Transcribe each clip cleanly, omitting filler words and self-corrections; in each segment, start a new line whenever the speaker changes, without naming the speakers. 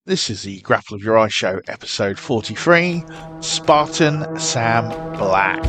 This is the Grapple of Your Eye show, episode 43, Spartan Sam Black.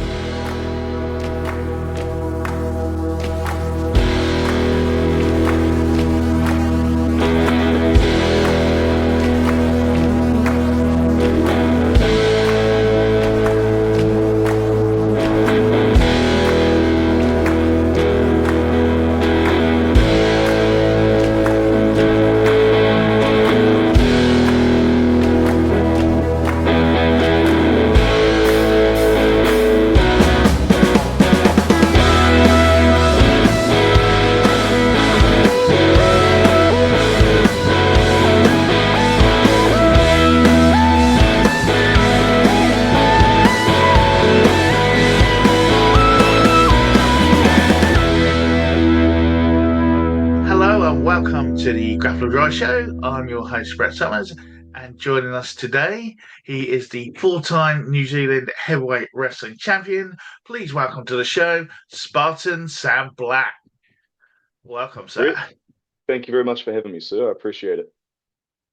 Welcome to the Grapple of Your Eye show. I'm your host, Brett Summers, and joining us today, he is the four-time New Zealand heavyweight wrestling champion. Please welcome to the show, Spartan Sam Black. Welcome, sir.
Brett, thank you very much for having me, sir. I appreciate it.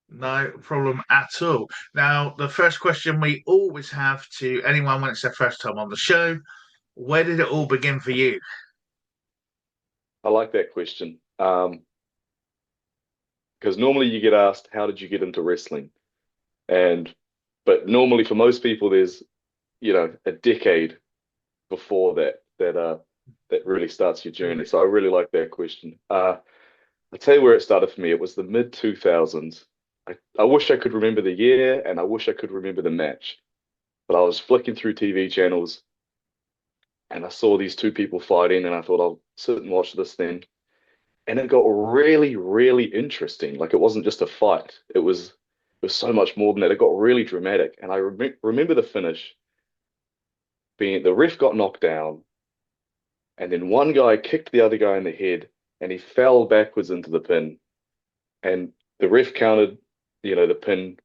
No problem at all. Now, the first question we always have to anyone when it's their first time on the show, where did it all begin for you?
I like that question. Because normally you get asked, how did you get into wrestling? But normally for most people, there's, a decade before that really starts your journey. So I really like that question. I'll tell you where it started for me. It was the mid 2000s. I wish I could remember the year and I wish I could remember the match. But I was flicking through TV channels and I saw these two people fighting and I thought I'll sit and watch this thing. And it got really, really interesting. Like it wasn't just a fight. It was so much more than that. It got really dramatic. And I remember the finish being the ref got knocked down, and then one guy kicked the other guy in the head, and he fell backwards into the pin. And the ref counted, the pin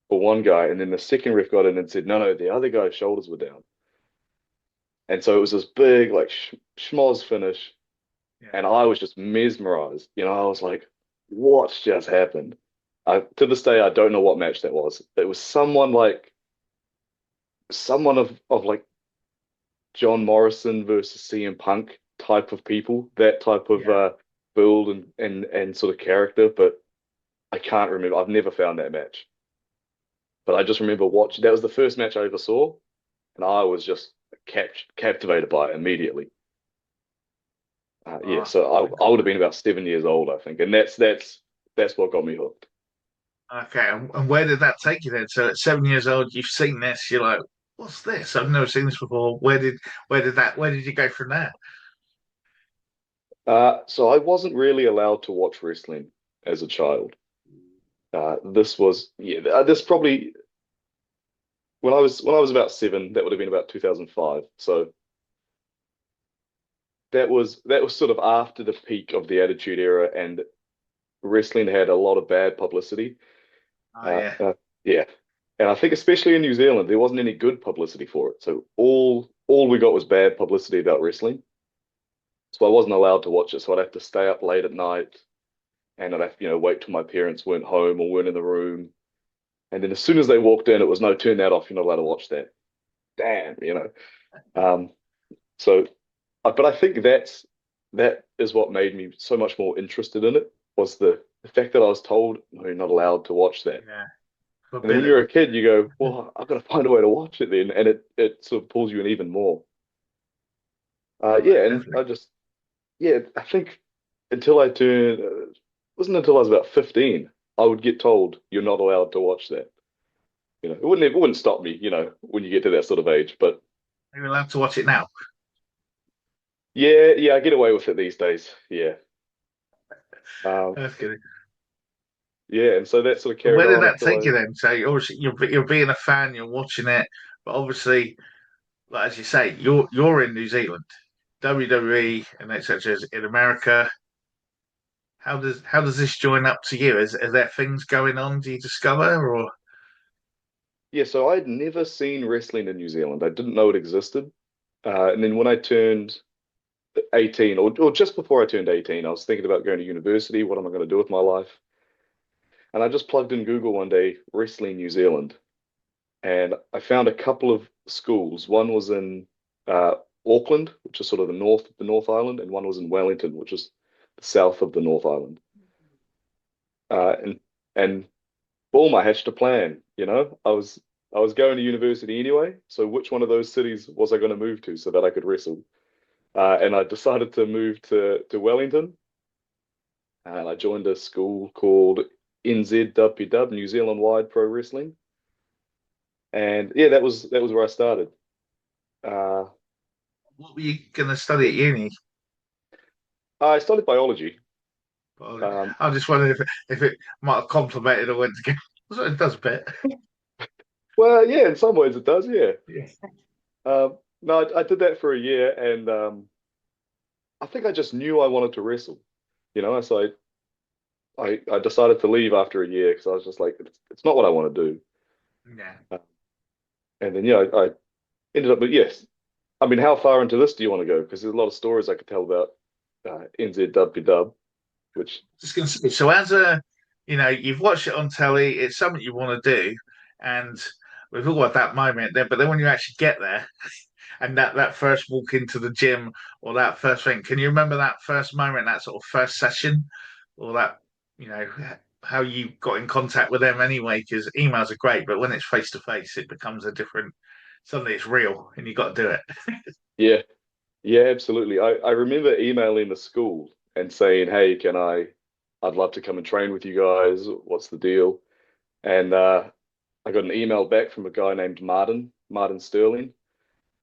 for one guy, and then the second ref got in and said, no, the other guy's shoulders were down. And so it was this big, like, schmoz finish.
Yeah.
And I was just mesmerized. I was like, what's just happened? To this day, I don't know what match that was. It was someone of like John Morrison versus CM Punk type of people, that type of build and sort of character. But I can't remember. I've never found that match. But I just remember watching. That was the first match I ever saw, and I was just captivated by it immediately. So I would have been about 7 years old, I think, and that's what got me hooked.
Okay, and where did that take you then? So at 7 years old, you've seen this. You're like, "What's this? I've never seen this before." Where did you go from there?
So I wasn't really allowed to watch wrestling as a child. This probably when I was about seven, that would have been about 2005. So that was sort of after the peak of the Attitude Era, and wrestling had a lot of bad publicity.
Oh yeah,
Yeah, and I think especially in New Zealand, there wasn't any good publicity for it. So all we got was bad publicity about wrestling. So I wasn't allowed to watch it. So I'd have to stay up late at night, and I'd have to, wait till my parents weren't home or weren't in the room. And then as soon as they walked in, it was no, turn that off. You're not allowed to watch that. Damn. Um, but I think that is what made me so much more interested in it, was the fact that I was told, no, you're not allowed to watch that.
yeah.
And then when you're a kid, you go, well, I've got to find a way to watch it then, and it sort of pulls you in even more. And I think until I turned, it wasn't until I was about 15, I would get told you're not allowed to watch that. It wouldn't stop me, when you get to that sort of age, but
You're allowed to watch it now.
yeah, I get away with it these days. Yeah. Um,
That's good.
yeah, and so that sort of carried
Where did
on
that
until
take you then? So you're being a fan, you're watching it, but obviously, like as you say, you're in New Zealand, WWE and etc. is in America. How does this join up to you? Is there things going on? Do you discover or?
yeah, so I'd never seen wrestling in New Zealand. I didn't know it existed. And then when I turned 18, or just before I turned 18, I was thinking about going to university. What am I going to do with my life? And I just plugged in Google one day, Wrestling New Zealand, and I found a couple of schools. One was in uh, Auckland, which is sort of the North Island, and one was in Wellington, which is the south of the North Island. And boom, I hatched a plan. I was going to university anyway, so which one of those cities was I going to move to so that I could wrestle? And I decided to move to Wellington, and I joined a school called NZWW, New Zealand Wide Pro Wrestling. And yeah, that was where I started. Uh,
What were you going to study at uni?
I studied biology.
Well,
Um,
I just wondered if it might have complemented or went together. So it does a bit.
well, yeah, in some ways it does, yeah.
Yeah.
No, I did that for a year, and I think I just knew I wanted to wrestle. So I decided to leave after a year because I was just like, it's not what I want to do.
Yeah.
Uh, and then yeah, I ended up, but yes, I mean, how far into this do you want to go? Because there's a lot of stories I could tell about NZWW, which
Just going to say, so you've watched it on telly, it's something you want to do, and we've all got that moment there, but then when you actually get there and that first walk into the gym or that first thing, can you remember that first moment, that sort of first session, or that, you know, how you got in contact with them anyway? Because emails are great, but when it's face to face, it becomes a different, suddenly it's real and you got to do it.
yeah, yeah, absolutely. I remember emailing the school and saying, hey, I'd love to come and train with you guys. What's the deal? And I got an email back from a guy named Martin Sterling,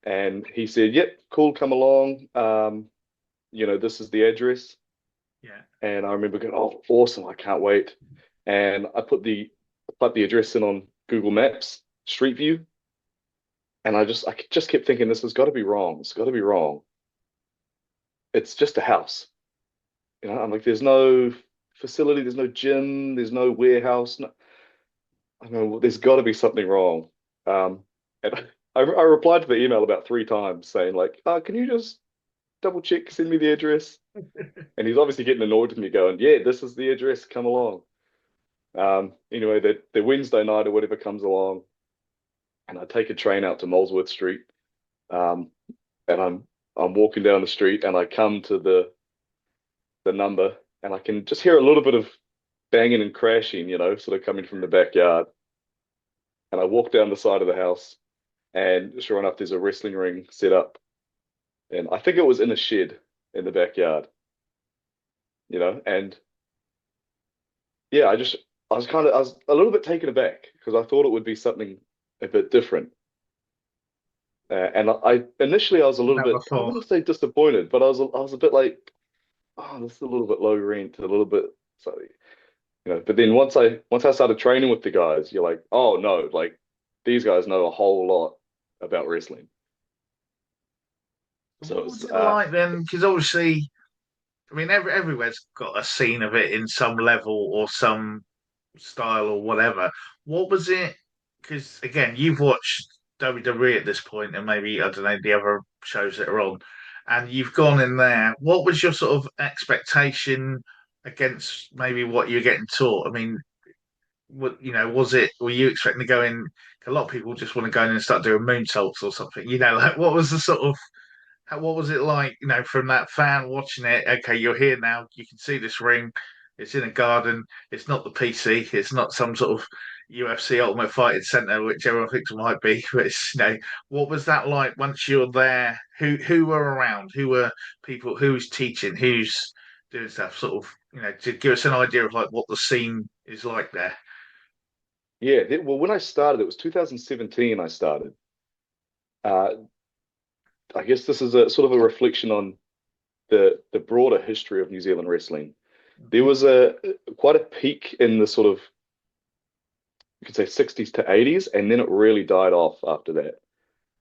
and he said, "Yep, cool, come along. This is the address."
Yeah.
And I remember going, "Oh, awesome! I can't wait." And I put the address in on Google Maps, Street View, and I just kept thinking, this has got to be wrong. It's got to be wrong. It's just a house. I'm like, there's no facility, there's no gym, there's no warehouse. No, I mean, well, there's got to be something wrong. And I replied to the email about three times saying like, can you just double check, send me the address? And he's obviously getting annoyed with me going, yeah, this is the address, come along. Anyway, the Wednesday night or whatever comes along, and I take a train out to Molesworth Street. Um, and I'm walking down the street and I come to the number and I can just hear a little bit of banging and crashing, sort of coming from the backyard. And I walk down the side of the house, and sure enough, there's a wrestling ring set up. And I think it was in a shed in the backyard, and yeah, I was a little bit taken aback because I thought it would be something a bit different. And initially I was a little
That
bit, I
before.
wouldn't say disappointed, but I was a bit like, oh, this is a little bit low rent, a little bit, so, but then once I started training with the guys, you're like, oh no, like these guys know a whole lot about wrestling. So
What
it's
was it like then? Because obviously, I mean, everywhere's got a scene of it in some level or some style or whatever. What was it? Because again, you've watched WWE at this point, and maybe I don't know the other shows that are on, and you've gone in there. What was your sort of expectation against maybe what you're getting taught? I mean, what was it? Were you expecting to go in? A lot of people just want to go in and start doing moonsaults or something. Like what was the sort of what was it like, from that fan watching it? Okay, you're here now. You can see this ring. It's in a garden. It's not the PC. It's not some sort of UFC Ultimate Fighting Center, which everyone thinks it might be. But what was that like once you're there? Who were around? Who were people? Who's teaching? Who's doing stuff? Sort of, to give us an idea of like what the scene is like there.
yeah, well, when I started, it was 2017. I started. Uh, I guess this is a sort of a reflection on the broader history of New Zealand wrestling. There
Mhm.
was a quite a peak in the sort of, you could say, 60s to 80s, and then it really died off after that.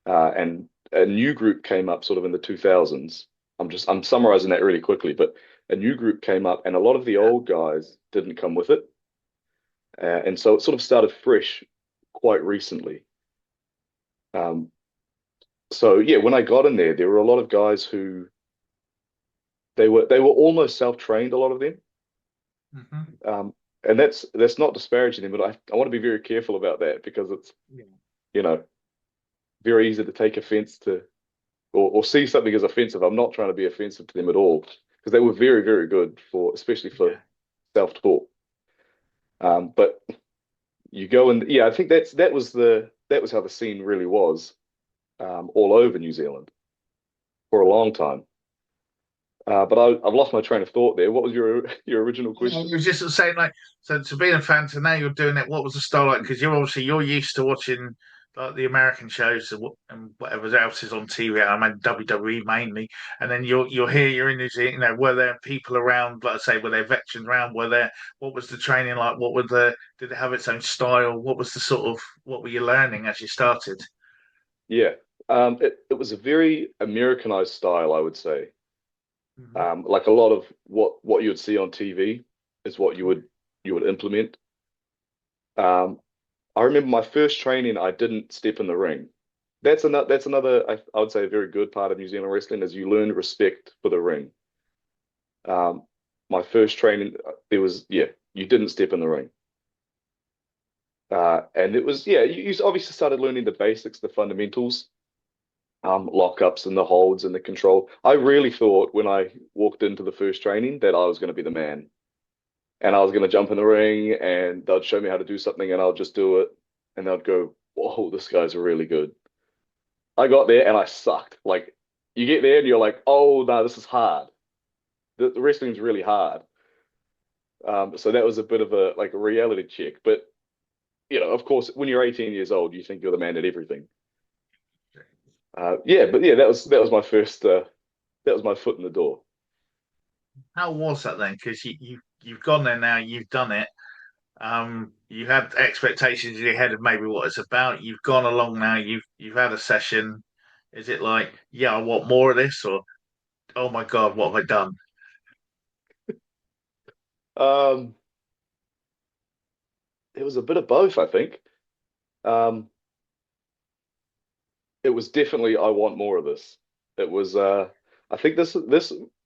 And a new group came up sort of in the 2000s. I'm summarizing that really quickly, but a new group came up, and a lot of the
Yeah.
old guys didn't come with it, and so it sort of started fresh quite recently. Um, so yeah, when I got in there were a lot of guys who they were almost self-trained, a lot of them.
Hmm.
Um, and that's not disparaging them, but I want to be very careful about that because it's,
Yeah.
you know, very easy to take offense to or see something as offensive. I'm not trying to be offensive to them at all because they were very, very good for, especially for
Yeah.
self-taught. But you go and yeah, I think that was how the scene really was all over New Zealand for a long time. But I've lost my train of thought there. What was your your original
Yeah,
question?
you was just saying like so to being a fan to now you're doing it. What was the style like? Because you're used to watching like the American shows and whatever else is on TV. I mean WWE mainly, and then you're here. You're in New Zealand. You know, were there people around? Like I say, were there veterans around? Were there? What was the training like? What were the? Did it have its own style? What was the sort of what were you learning as you started?
Yeah, it was a very Americanized style, I would say.
Mhm.
Like a lot of what you would see on TV is what you would implement. Um, I remember my first training, I didn't step in the ring. That's another I would say a very good part of New Zealand wrestling is you learn respect for the ring. Um, my first training, there was yeah, you didn't step in the ring. And it was yeah, you obviously started learning the basics, the fundamentals, lockups and the holds and the control. I really thought when I walked into the first training that I was going to be the man and I was going to jump in the ring and they'd show me how to do something and I'll just do it and they'd go, "Whoa, this guy's really good." I got there and I sucked. Like you get there and you're like, "Oh no, this is hard. The wrestling's really hard." So that was a bit of a like a reality check. But you know, of course, when you're 18 years old, you think you're the man at everything. Yeah, but yeah, that was my first that was my foot in the door.
How was that then? Because you've gone there now. You've done it. You had expectations in your head of maybe what it's about. You've gone along now. You've had a session. Is it like, yeah, I want more of this, or oh my God, what have I done?
Um, it was a bit of both, I think. Um, it was definitely I want more of this. It was I think this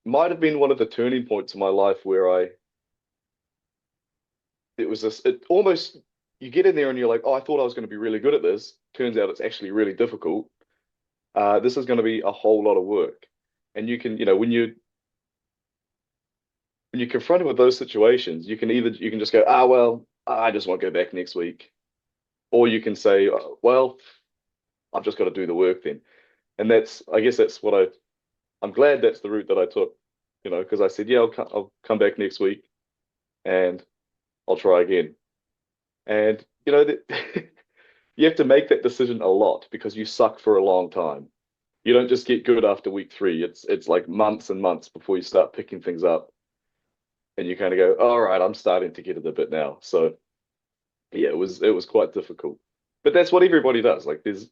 might have been one of the turning points in my life where I it was this it almost you get in there and you're like, oh, I thought I was going to be really good at this. Turns out it's actually really difficult. This is going to be a whole lot of work. And you can, you know, when you're confronted with those situations, you can just go, ah, well, I just won't go back next week, or you can say, "Oh, well, I've just got to do the work then." And that's, I guess, that's what I'm glad that's the route that I took, you know, because I said, yeah, I'll come back next week and I'll try again. And you know that you have to make that decision a lot because you suck for a long time. You don't just get good after week three. It's like months and months before you start picking things up, and you kind of go, all right, I'm starting to get it a bit now. So yeah, it was quite difficult. But that's what everybody does. Like there's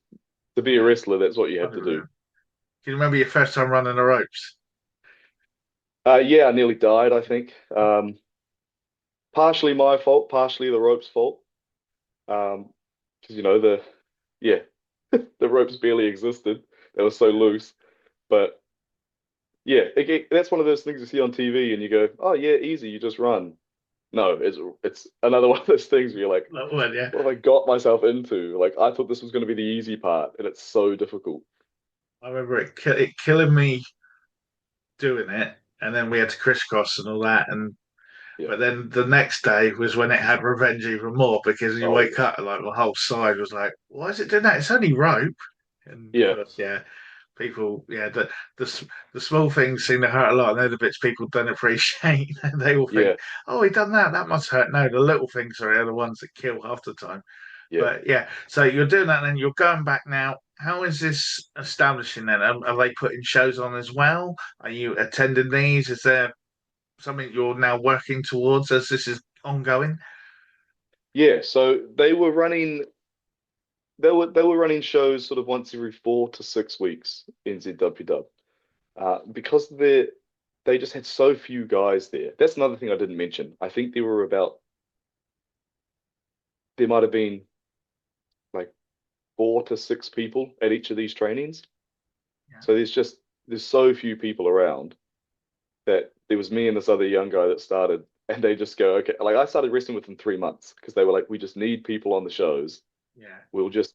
to be a
Yeah,
wrestler, that's what you have to do.
100%. Do you remember your first time running the ropes?
Yeah, I nearly died, I think. Partially my fault, partially the rope's fault. Because you know yeah, the ropes barely existed. They were so loose. But yeah, that's one of those things you see on TV and you go, oh yeah, easy, you just run. No, it's another one of those things where you're like,
Like, well, yeah,
what have I got myself into? Like I thought this was going to be the easy part, and it's so difficult.
I remember it killing me doing it, and then we had to crisscross and all that, and
Yeah.
but then the next day was when it had revenge even more because you
Oh
wake
yeah.
up and like the whole side was like, why is it doing that? It's only rope. And of
Yeah.
course, yeah, people, yeah, the small things seem to hurt a lot, and they're the bits people don't appreciate. And they all think,
Yeah.
oh, he done that. That must hurt. No, the little things are the ones that kill half the time.
Yeah.
But yeah, so you're doing that, and then you're going back now. How is this establishing then? Are they putting shows on as well? Are you attending these? Is there something you're now working towards as this is ongoing?
Yeah. So they were running shows sort of once every 4 to 6 weeks in ZWW. Because they just had so few guys there. That's another thing I didn't mention. I think there might have been like 4 to 6 people at each of these trainings.
Yeah.
So there's so few people around that there was me and this other young guy that started. and they just go, okay. Like I started wrestling within 3 months because they were like, we just need people on the shows.
Yeah.
We'll just,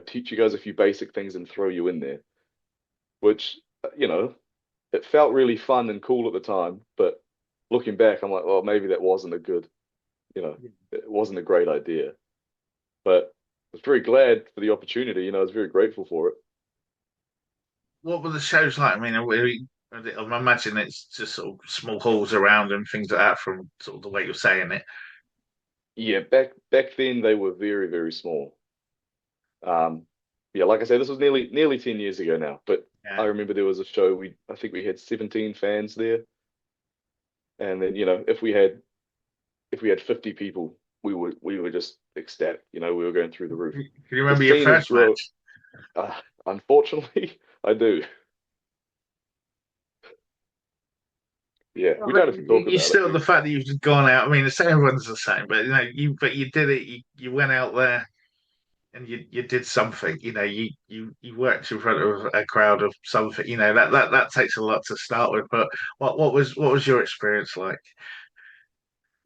teach you guys a few basic things and throw you in there, which, it felt really fun and cool at the time. But looking back, I'm like, well, maybe that wasn't a good, it wasn't a great idea. But I was very glad for the opportunity. I was very grateful for it.
What were the shows like? I mean, I imagine it's just sort of small halls around and things like that from sort of the way you're saying it.
Yeah, back then they were very, very small. Um, yeah, like I said, this was nearly 10 years ago now. But I
Yeah.
remember there was a show I think we had 17 fans there. And then, if we had 50 people, we were just ecstatic. We were going through the roof.
Can you
The
remember your
scene has
first
grown.
match?
Unfortunately, I do. Yeah,
I
we don't have
mean,
to talk
you
about it.
still the fact that you've just gone out. I mean, the everyone's the same, but you did it. You went out there and you did something. You worked in front of a crowd of something. That takes a lot to start with. But what was your experience like?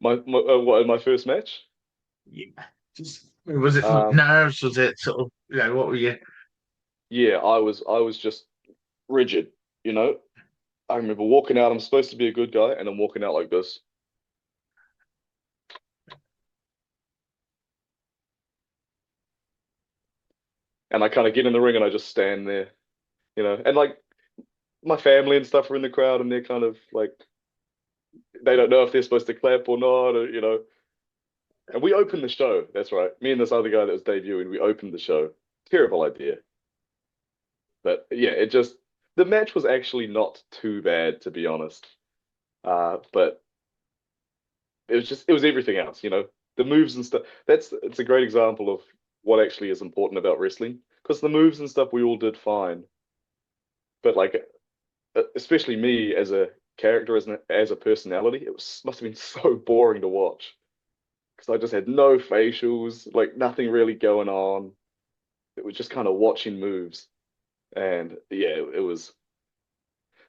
What in my first match?
Yeah, was it
Um,
nerves? Was it sort of what were you?
yeah, I was just rigid. You know, I remember walking out. I'm supposed to be a good guy, and I'm walking out like this. And I kind of get in the ring and I just stand there, and like my family and stuff are in the crowd and they're kind of like they don't know if they're supposed to clap or not, or. And we opened the show. That's right. Me and this other guy that was debuting, we opened the show. Terrible idea, but yeah, the match was actually not too bad to be honest. But it was everything else, the moves and stuff. It's a great example of what actually is important about wrestling because the moves and stuff we all did fine, but like especially me as a character, as a personality, must have been so boring to watch because I just had no facials, like nothing really going on. It was just kind of watching moves, and yeah, it was.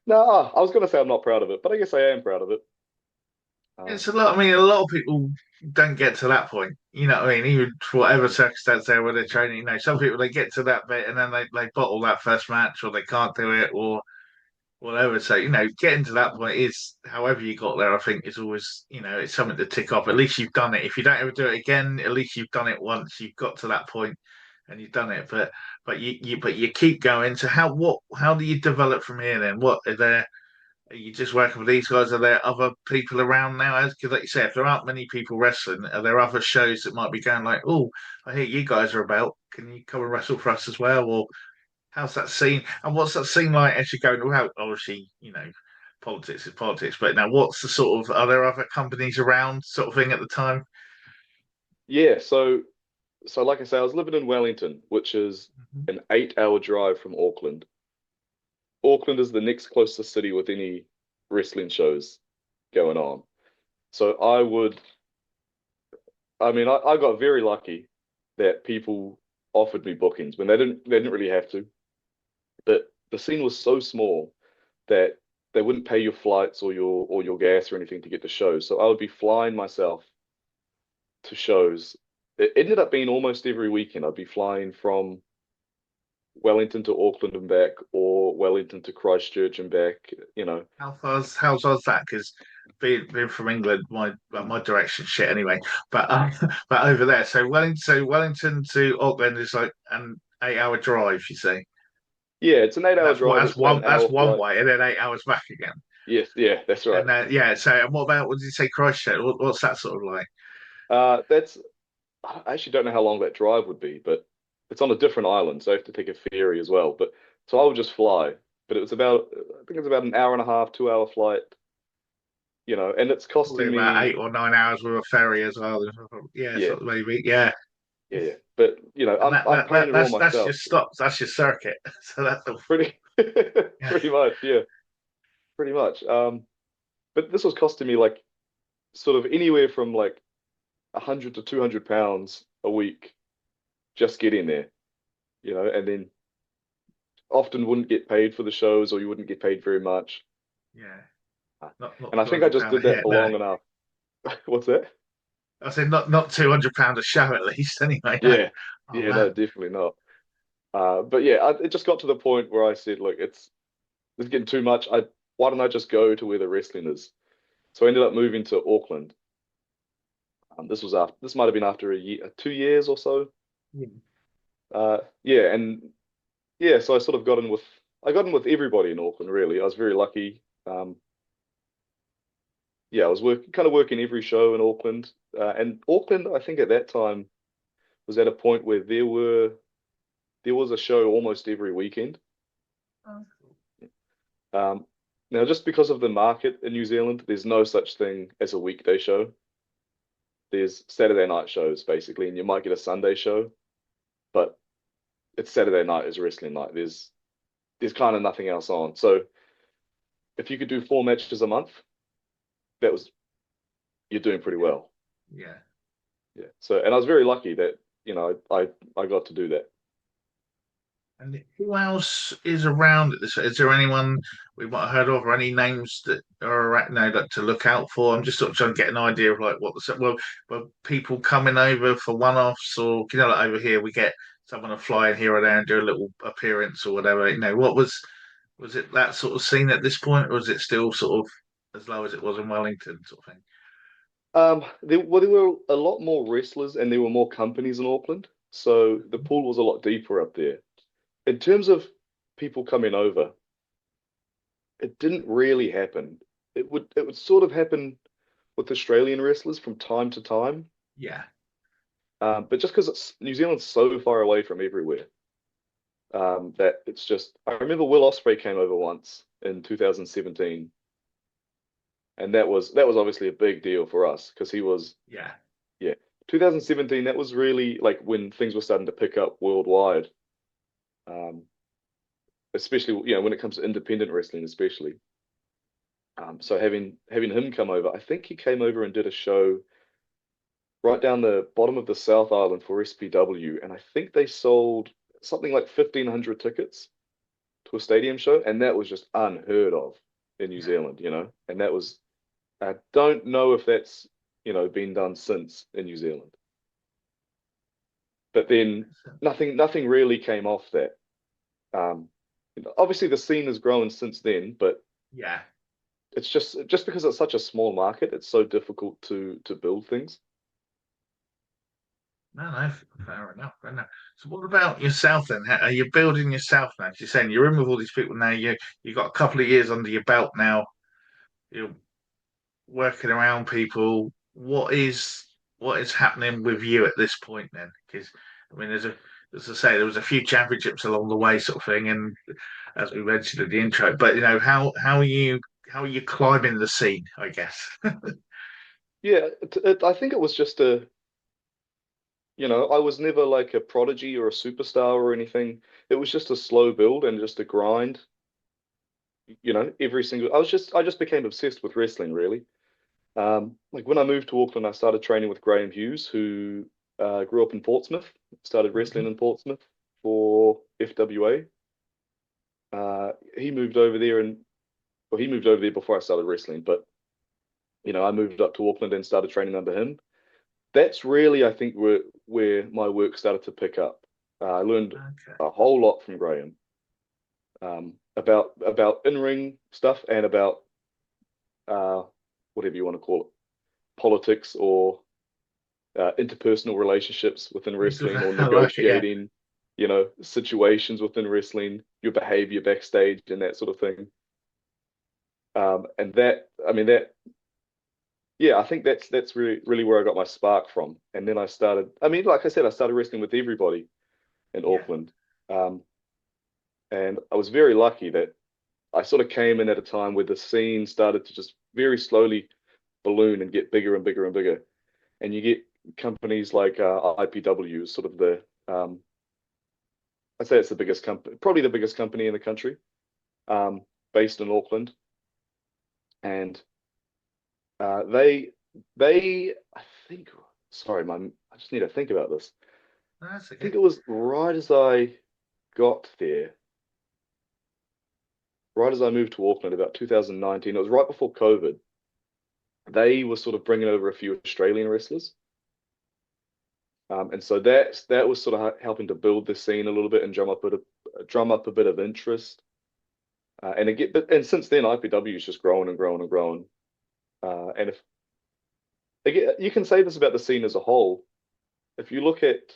No, I was gonna say I'm not proud of it, but I guess I am proud of it.
It's
Um,
a lot. I mean, a lot of people don't get to that point. You know what I mean? Even for whatever
mm,
circumstance they're where they're training. Some people they get to that bit and then they bottle that first match or they can't do it or whatever. So, getting to that point is however you got there, I think is always, it's something to tick off. At least you've done it. If you don't ever do it again, at least you've done it once. You've got to that point and you've done it. But you keep going. So how do you develop from here then? What are you just working with these guys? Are there other people around now? Because, like you said, if there aren't many people wrestling, are there other shows that might be going like, "Oh, I hear you guys are about. Can you come and wrestle for us as well?" Or how's that scene? And what's that scene like as you're going? Well, obviously, politics is politics, but now what's the sort of? Are there other companies around, sort of thing, at the time?
yeah, so like I say, I was living in Wellington, which is
Mhm.
an 8-hour drive from Auckland. Auckland is the next closest city with any wrestling shows going on. So I mean, I got very lucky that people offered me bookings when they didn't really have to. But the scene was so small that they wouldn't pay your flights or your gas or anything to get to shows. So I would be flying myself to shows. It ended up being almost every weekend. I'd be flying from Wellington to Auckland and back, or Wellington to Christchurch and back.
How far's that? Because being from England, my direction shit anyway. But but over there, so Wellington to Auckland is like an 8 hour drive. You see,
Yeah, it's an 8-hour
that's what
drive.
that's
It's about
one
an
that's
hour
one
flight.
way, and then 8 hours back again.
Yes, yeah, that's right.
And yeah, so and what did you say Christchurch? What's that sort of like?
That's I actually don't know how long that drive would be, but it's on a different island, so I have to take a ferry as well. But so I would just fly. But I think it's about an hour and a half, 2-hour flight, and it's
Probably
costing
about
me,
8 or 9 hours with a ferry as well. Yeah,
yeah,
so maybe yeah.
yeah, yeah. But
And
I'm paying it all
that's
myself.
your stops. That's your circuit. So that's the
Pretty,
yeah.
pretty much, yeah, pretty much. But this was costing me like sort of anywhere from like 100 to 200 pounds a week just getting there, and then often wouldn't get paid for the shows or you wouldn't get paid very much.
Yeah. Not
And I
two
think I
hundred
just
pound a
did that
hit.
for
No,
long enough. What's that?
I said not £200 a show at least. Anyway, no.
Yeah,
Oh
yeah, no,
man,
definitely not. But yeah, it just got to the point where I said, look, it's getting too much. Why don't I just go to where the wrestling is? So I ended up moving to Auckland. This might have been after a year, 2 years or so.
yeah,
Yeah, and yeah, so I got in with everybody in Auckland, really. I was very lucky. Yeah, I was kind of working every show in Auckland. And Auckland, I think at that time was at a point where there was a show almost every weekend.
oh,
Um, Now, just because of the market in New Zealand, there's no such thing as a weekday show. There's Saturday night shows basically, and you might get a Sunday show, but it's Saturday night is wrestling night. There's kind of nothing else on. So if you could do 4 matches a month, that was you're doing pretty well.
yeah.
Yeah. So and I was very lucky that I got to do that.
And who else is around at this? Is there anyone we might have heard of, or any names that are around now that to look out for? I'm just sort of trying to get an idea of like what the well people coming over for one-offs, or like over here we get someone to fly in here or there and do a little appearance or whatever. What was it that sort of scene at this point, or is it still sort of as low as it was in Wellington, sort of thing?
There were a lot more wrestlers and there were more companies in Auckland, so the pool was a lot deeper up there. In terms of people coming over, it didn't really happen. It would sort of happen with Australian wrestlers from time to time,
Yeah,
but just because New Zealand's so far away from everywhere, that it's just. I remember Will Ospreay came over once in 2017, and that was obviously a big deal for us because he was
yeah,
yeah 2017. That was really like when things were starting to pick up worldwide, um, especially when it comes to independent wrestling, especially. So having him come over, I think he came over and did a show right down the bottom of the South Island for SPW, and I think they sold something like 1,500 tickets to a stadium show, and that was just unheard of in New
yeah.
Zealand, and that was I don't know if that's been done since in New Zealand, but then nothing really came off that. Um, Obviously the scene has grown since then, but
Yeah.
it's just because it's such a small market, it's so difficult to build things.
No, no, fair enough. Fair enough. So, what about yourself then? Are you building yourself now? 'Cause you're saying you're in with all these people now. You got a couple of years under your belt now. You're working around people. What is happening with you at this point then? Because I mean, as I say, there was a few championships along the way, sort of thing, and as we mentioned at the intro. But how are you climbing the scene? I guess.
Yeah, I think it was just I was never like a prodigy or a superstar or anything. It was just a slow build and just a grind. I just became obsessed with wrestling, really. Like when I moved to Auckland, I started training with Graham Hughes, who grew up in Portsmouth, started wrestling in Portsmouth for FWA. He moved over there well, he moved over there before I started wrestling, but I moved up to Auckland and started training under him. That's really, I think, where my work started to pick up. I learned
Okay.
a whole lot from Graham, about in-ring stuff and about uh, whatever you want to call it, politics or interpersonal relationships within wrestling or
I like it. Yeah.
negotiating, situations within wrestling, your behavior backstage and that sort of thing. And I mean, yeah, I think that's really, really where I got my spark from. And then I mean, like I said, I started wrestling with everybody in
Yeah.
Auckland. Um, and I was very lucky that I sort of came in at a time where the scene started to just very slowly balloon and get bigger and bigger and bigger. And you get companies like IPW, sort of I'd say it's the biggest company, probably the biggest company in the country, um, based in Auckland. And I think, sorry, I just need to think about this.
That's
I think
okay.
it was right as I got there, right as I moved to Auckland about 2019. It was right before COVID. They were sort of bringing over a few Australian wrestlers. And so that was sort of helping to build the scene a little bit and drum up a bit of interest. And since then IPW has just grown and grown and grown. And if again, you can say this about the scene as a whole. If you look at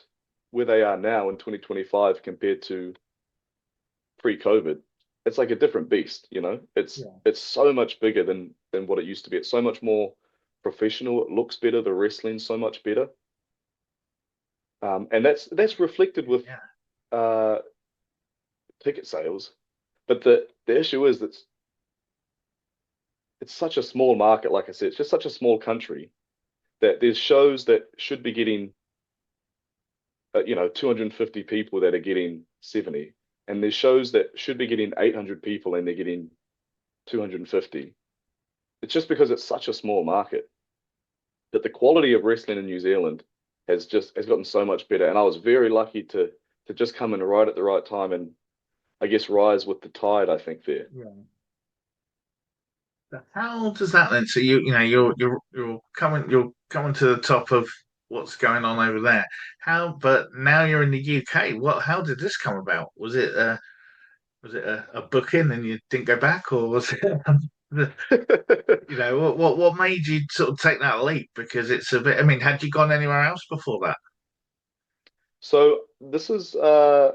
where they are now in 2025 compared to pre-COVID, it's like a different beast, you know?
Yeah.
It's so much bigger than what it used to be. It's so much more professional. It looks better. The wrestling's so much better. And that's reflected with
Yeah.
uh, ticket sales. But the issue is that it's such a small market, like I said, it's just such a small country that there's shows that should be getting 250 people that are getting 70, and there's shows that should be getting 800 people and they're getting 250. It's just because it's such a small market that the quality of wrestling in New Zealand has gotten so much better. And I was very lucky to just come in right at the right time and I guess rise with the tide, I think there.
Yeah. How does that then? So you're coming to the top of what's going on over there. But now you're in the UK. How did this come about? Was it a booking and you didn't go back, or was it what made you sort of take that leap? Because it's a bit. I mean, had you gone anywhere else before that?
So this is right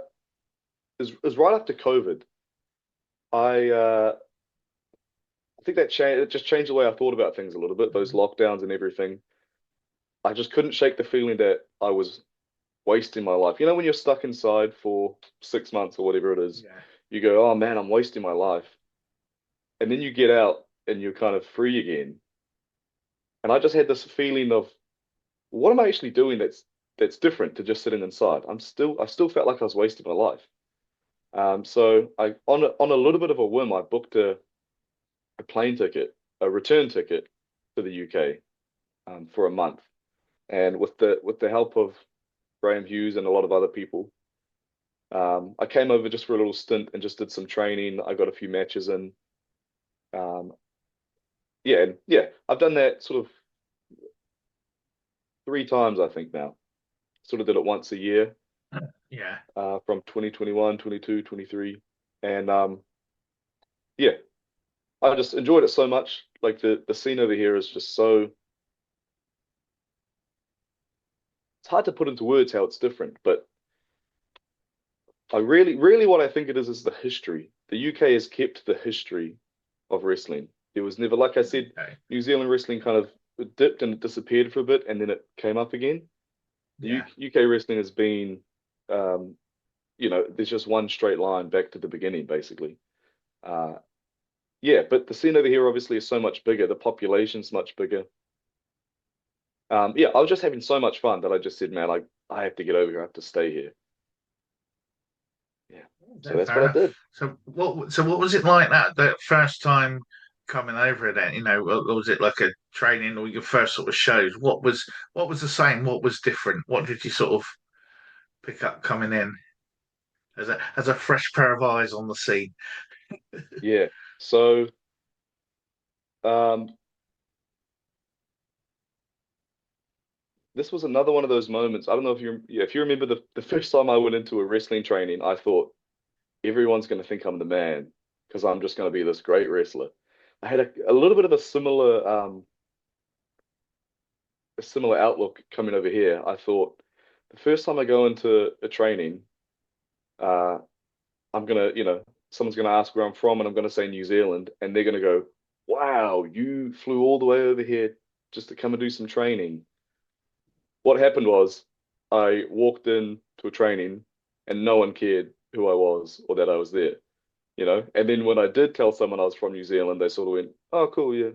after COVID. I think that changed. It just changed the way I thought about things a little bit. Those lockdowns and everything. I just couldn't shake the feeling that I was wasting my life. You know, when you're stuck inside for 6 months or whatever it is,
Yeah,
you go, "Oh man, I'm wasting my life," and then you get out and you're kind of free again. And I just had this feeling of, what am I actually doing that's different to just sitting inside? I still felt like I was wasting my life. So on a little bit of a whim, I booked a plane ticket, a return ticket to the UK for a month. And with the help of Graham Hughes and a lot of other people, I came over just for a little stint and just did some training. I got a few matches in. Um, yeah, I've done that sort of 3 times, I think now. Sort of did it once a year,
yeah.
from 2021, 22, 23. And yeah, I just enjoyed it so much. Like the scene over here is just so, it's hard to put into words how it's different, but I really what I think it is the history. The UK has kept the history of wrestling. There was never, like I said,
Okay.
New Zealand wrestling kind of dipped and disappeared for a bit, and then it came up again. The
Yeah.
UK wrestling has been, there's just one straight line back to the beginning, basically. Uh, yeah, but the scene over here obviously is so much bigger. The population's much bigger. Yeah, I was just having so much fun that I just said, man, I have to get over here. I have to stay here. Yeah, so
No,
that's
fair
what I
enough.
did.
So what was it like that first time coming over then? Was it like a training or your first sort of shows? What was the same? What was different? What did you sort of pick up coming in as a fresh pair of eyes on the scene?
Yeah. So um, this was another one of those moments. I don't know if you remember the first time I went into a wrestling training, I thought everyone's going to think I'm the man because I'm just going to be this great wrestler. I had a little bit of a similar outlook coming over here. I thought the first time I go into a training, uh, I'm gonna, someone's gonna ask where I'm from, and I'm gonna say New Zealand, and they're gonna go, "Wow, you flew all the way over here just to come and do some training." What happened was I walked in to a training and no one cared who I was or that I was there, you know? And then when I did tell someone I was from New Zealand, they sort of went, "Oh, cool, yeah."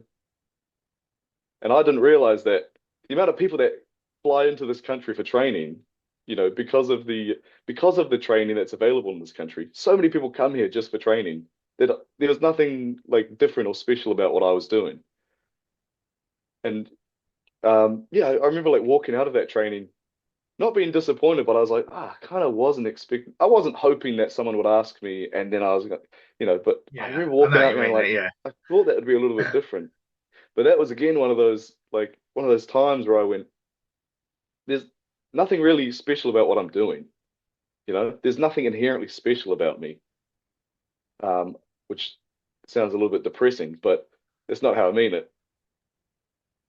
And I didn't realize that the amount of people that fly into this country for training, because of the training that's available in this country, so many people come here just for training that there was nothing like different or special about what I was doing. And yeah, I remember like walking out of that training not being disappointed, but I was like, I kind of wasn't expecting, I wasn't hoping that someone would ask me, and then I was going, but I
Yeah,
remember
I know
walking
what
out
you
and going
mean.
like,
Yeah,
I thought that would be a little bit different. But that was again one of those times where I went, there's nothing really special about what I'm doing. There's nothing inherently special about me, um, which sounds a little bit depressing, but that's not how I mean it.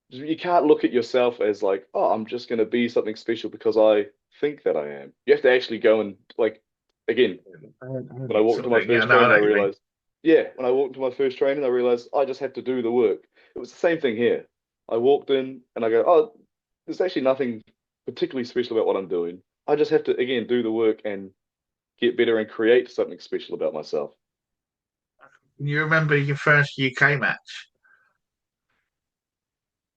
You can't look at yourself as like, oh, I'm just going to be something special because I think that I am. You have to actually go and like, again, when I walked into
sort of
my
thing. Yeah,
first
no, I
training,
know
I
what you mean.
realized, yeah, when I walked into my first training, I realized I just had to do the work. It was the same thing here. I walked in and I go, oh, there's actually nothing particularly special about what I'm doing. I just have to, again, do the work and get better and create something special about myself.
You remember your first UK match?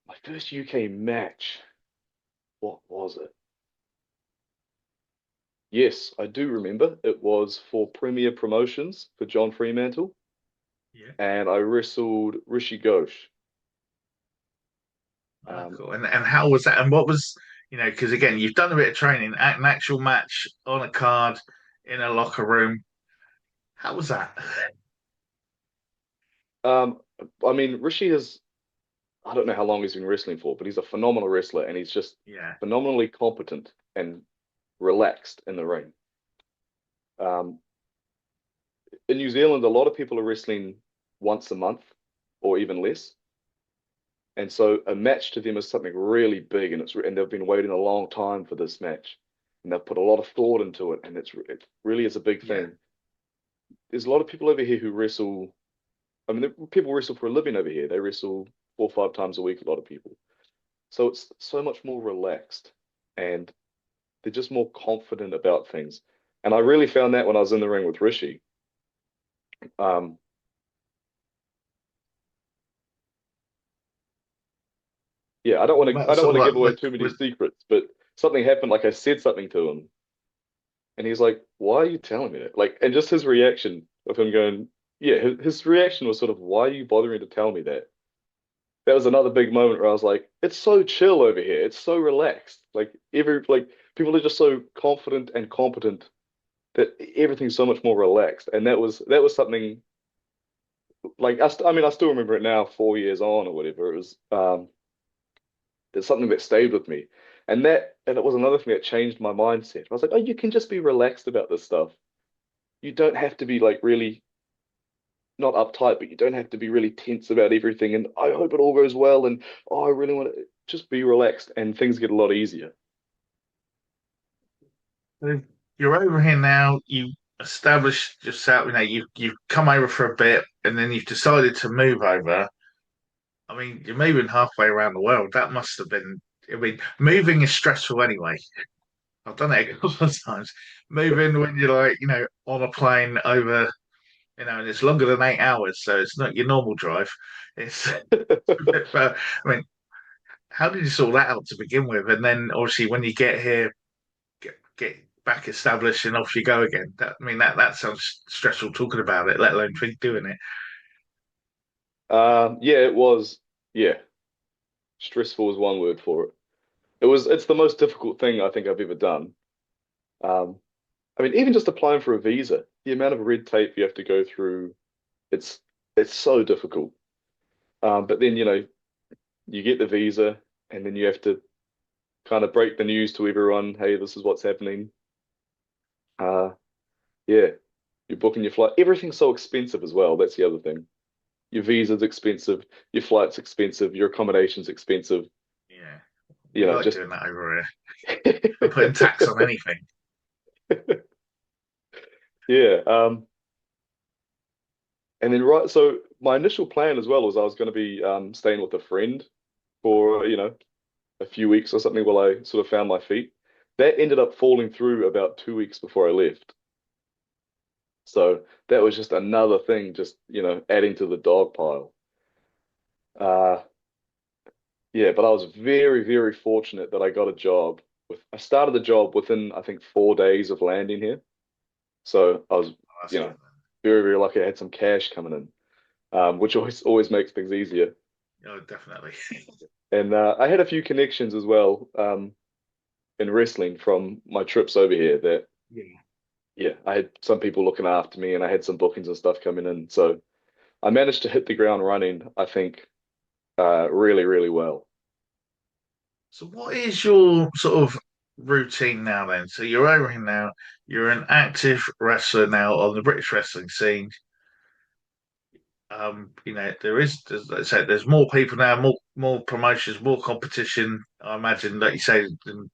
My first UK match, what was it? Yes, I do remember. It was for Premier Promotions for John Fremantle,
Yeah.
and I wrestled Rishi Ghosh.
Ah,
Um,
cool. And how was that? And what was, because again, you've done a bit of training, an actual match on a card in a locker room. How was that?
um, I mean, Rishi has, I don't know how long he's been wrestling for, but he's a phenomenal wrestler and he's just
Yeah.
phenomenally competent and relaxed in the ring. Um, in New Zealand, a lot of people are wrestling once a month or even less. And so a match to them is something really big, and they've been waiting a long time for this match, and they've put a lot of thought into it, and it really is a big
Yeah.
thing. There's a lot of people over here who wrestle. I mean, people wrestle for a living over here. They wrestle 4 or 5 times a week. A lot of people, so it's so much more relaxed, and they're just more confident about things. And I really found that when I was in the ring with Rishi. Um, yeah,
What
I
about
don't
sort
want
of
to give
like
away too many secrets, but something happened. Like I said something to him, and he's like, "Why are you telling me that?" Like, and just his reaction of him going, "Yeah," his reaction was sort of, "Why are you bothering to tell me that?" That was another big moment where I was like, "It's so chill over here. It's so relaxed. Like people are just so confident and competent that everything's so much more relaxed." And that was something like I mean, I still remember it now, 4 years on or whatever. It's something that stayed with me, and it was another thing that changed my mindset. I was like, "Oh, you can just be relaxed about this stuff. You don't have to be like really." Not uptight, but you don't have to be really tense about everything. And I hope it all goes well. And oh, I really want to just be relaxed, and things get a lot easier.
So you're over here now. You established yourself. You've come over for a bit, and then you've decided to move over. I mean, you're moving halfway around the world. That must have been. I mean, moving is stressful anyway. I've done it a couple of times. Moving when you're like, on a plane over, and it's longer than 8 hours, so it's not your normal drive. It's a bit far. I mean, how did you sort that out to begin with? And then obviously when you get here, get back established and off you go again. That sounds stressful talking about it, let alone doing it.
Yeah, it was. Yeah, stressful is one word for it. It's the most difficult thing I think I've ever done. Um, I mean, even just applying for a visa, the amount of red tape you have to go through, it's it's so difficult. But then, you get the visa and then you have to kind of break the news to everyone, hey, this is what's happening. Uh, yeah, you're booking your flight. Everything's so expensive as well. That's the other thing. Your visa's expensive, your flight's expensive, your accommodation's expensive.
Yeah, we like
Just
doing that over here. I'm putting tax on anything.
yeah. And then so my initial plan as well was I was going to be staying with a friend for a few weeks or something while I sort of found my feet. That ended up falling through about 2 weeks before I left. So that was just another thing, just adding to the dog pile. Uh, Yeah, but I was very, very fortunate that I got a job I started the job within, I think, 4 days of landing here. So I was,
Oh, that's
you
good.
know, very, very lucky. I had some cash coming in, which always makes things easier.
Oh, definitely.
And I had a few connections as well. in wrestling from my trips over here that
Yeah.
yeah, I had some people looking after me and I had some bookings and stuff coming in. So I managed to hit the ground running, I think, really, really well.
So what is your sort of routine now then? So you're over here now, you're an active wrestler now on the British wrestling scene. There is, as I said, there's more people now, more promotions, more competition. I imagine, like you say, than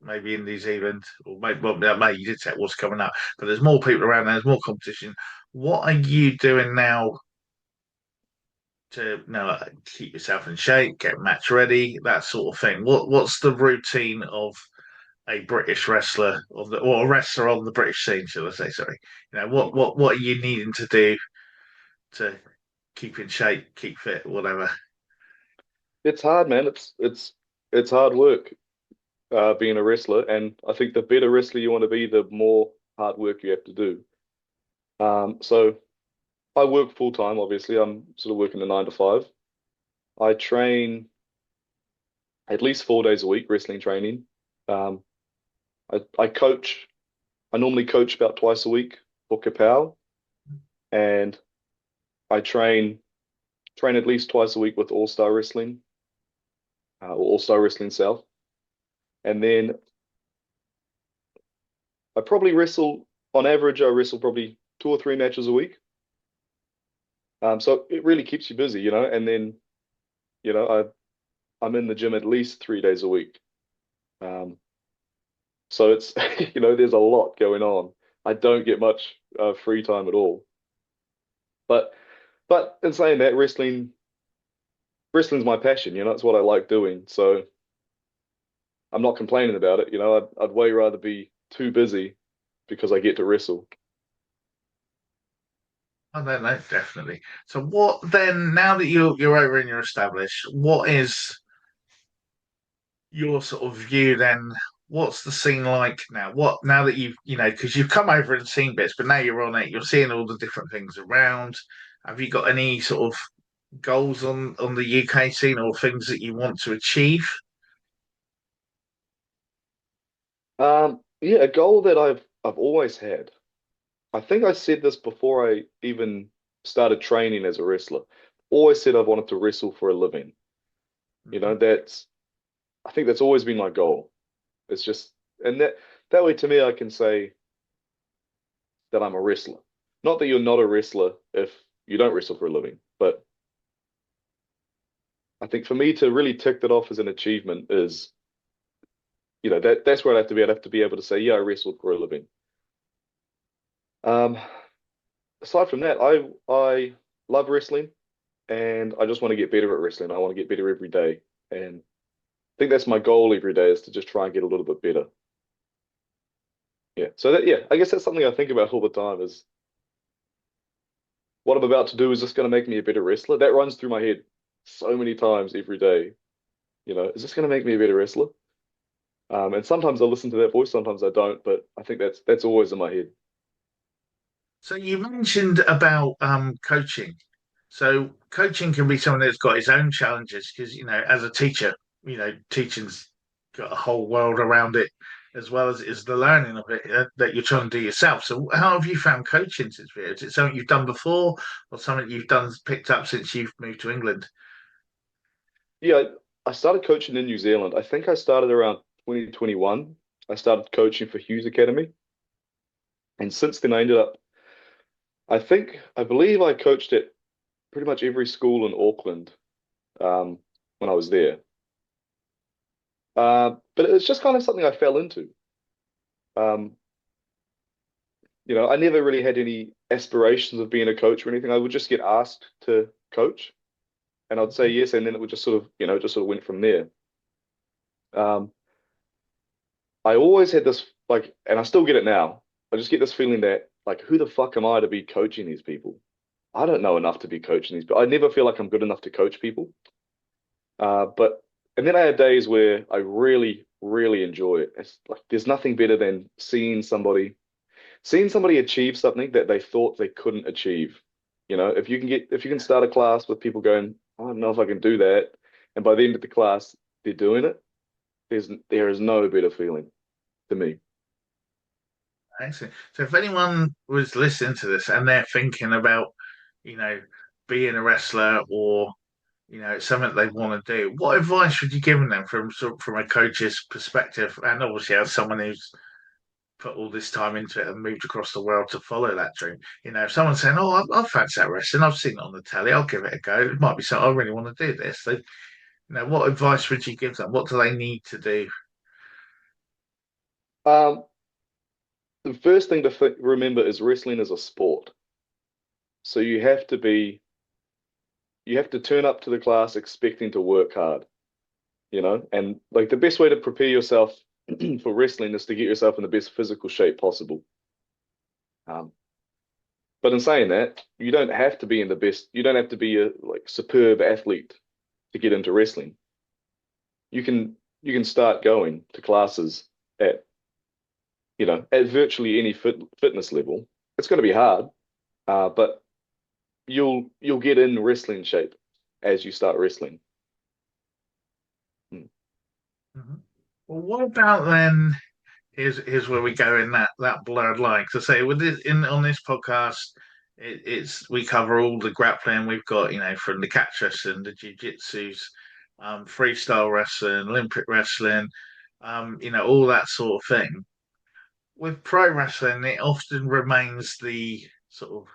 maybe in New Zealand, or maybe, well, yeah, maybe you did say what's coming up, but there's more people around. There's more competition. What are you doing now to keep yourself in shape, get match ready, that sort of thing? What's the routine of a British wrestler or a wrestler on the British scene, shall I say? Sorry, what are you needing to do to keep in shape, keep fit, whatever?
It's hard, man. It's hard work being a wrestler, and I think the better wrestler you want to be, the more hard work you have to do. So I work full time, obviously. I'm sort of working a 9 to 5. I train at least 4 days a week, wrestling training. Um, I coach. I normally coach about twice a week for Kapow, and I train at least twice a week with All Star Wrestling or All Star Wrestling South, and then I probably wrestle on average. I wrestle probably 2 or 3 matches a week. So it really keeps you busy, And then you know I'm in the gym at least 3 days a week. Um, so it's there's a lot going on. I don't get much free time at all. But in saying that, wrestling's my passion. It's what I like doing. So I'm not complaining about it. I'd way rather be too busy because I get to wrestle.
I don't know, definitely. So what then? Now that you're over and you're established, what is your sort of view then? What's the scene like now? What now that because you've come over and seen bits, but now you're on it, you're seeing all the different things around. Have you got any sort of goals on the UK scene or things that you want to achieve?
Yeah, a goal that I've always had. I think I said this before I even started training as a wrestler. Always said I wanted to wrestle for a living.
Mhm.
That's I think that's always been my goal. It's just and that way to me I can say that I'm a wrestler. Not that you're not a wrestler if you don't wrestle for a living, but I think for me to really tick that off as an achievement is, that's where I'd have to be. I'd have to be able to say, yeah, I wrestled for a living. Um, Aside from that, I love wrestling and I just want to get better at wrestling. I want to get better every day. And I think that's my goal every day is to just try and get a little bit better. Yeah. So I guess that's something I think about all the time is what I'm about to do is this going to make me a better wrestler? That runs through my head so many times every day. Is this going to make me a better wrestler? And sometimes I listen to that voice, sometimes I don't, but I think that's always in my head.
So you mentioned about coaching. So coaching can be someone that's got his own challenges because as a teacher, teaching's got a whole world around it, as well as it is the learning of it that you're trying to do yourself. So how have you found coaching since Is it something you've done before, or something you've done picked up since you've moved to England?
Yeah, I started coaching in New Zealand. I think I started around 2021. I started coaching for Hughes Academy. And since then, I believe I coached at pretty much every school in Auckland when I was there. But it's just kind of something I fell into. Um, I never really had any aspirations of being a coach or anything. I would just get asked to coach, and I'd say yes, and then it would just just sort of went from there. Um, I always had this like, and I still get it now. I just get this feeling that like, who the fuck am I to be coaching these people? I don't know enough to be coaching these, but I never feel like I'm good enough to coach people. But and then I have days where I really, really enjoy it. It's like there's nothing better than seeing somebody achieve something that they thought they couldn't achieve. If you can start a class with people going, I don't know if I can do that, and by the end of the class they're doing it, there is no better feeling to me.
Excellent. So if anyone was listening to this and they're thinking about, you know, being a wrestler or, it's something they want to do, what advice would you give them from a coach's perspective? And obviously as someone who's put all this time into it and moved across the world to follow that dream. If someone's saying, "Oh, I fancy that wrestling. I've seen it on the telly. I'll give it a go." It might be something I really want to do this. So, what advice would you give them? What do they need to do?
Um, the first thing to remember is wrestling is a sport. So you have to turn up to the class expecting to work hard, and like the best way to prepare yourself for wrestling is to get yourself in the best physical shape possible. Um, but in saying that, you don't have to be in the best, you don't have to be a like superb athlete to get into wrestling. You can start going to classes at, at virtually any fitness level. It's going to be hard, but you'll get in wrestling shape as you start wrestling. Hmm.
Mhm. Well, what about then? Here's where we go in that blurred line. Because I say with this in on this podcast, it's we cover all the grappling we've got. From the catch wrestling, the jiu-jitsus, freestyle wrestling, Olympic wrestling, all that sort of thing. With pro wrestling, it often remains the sort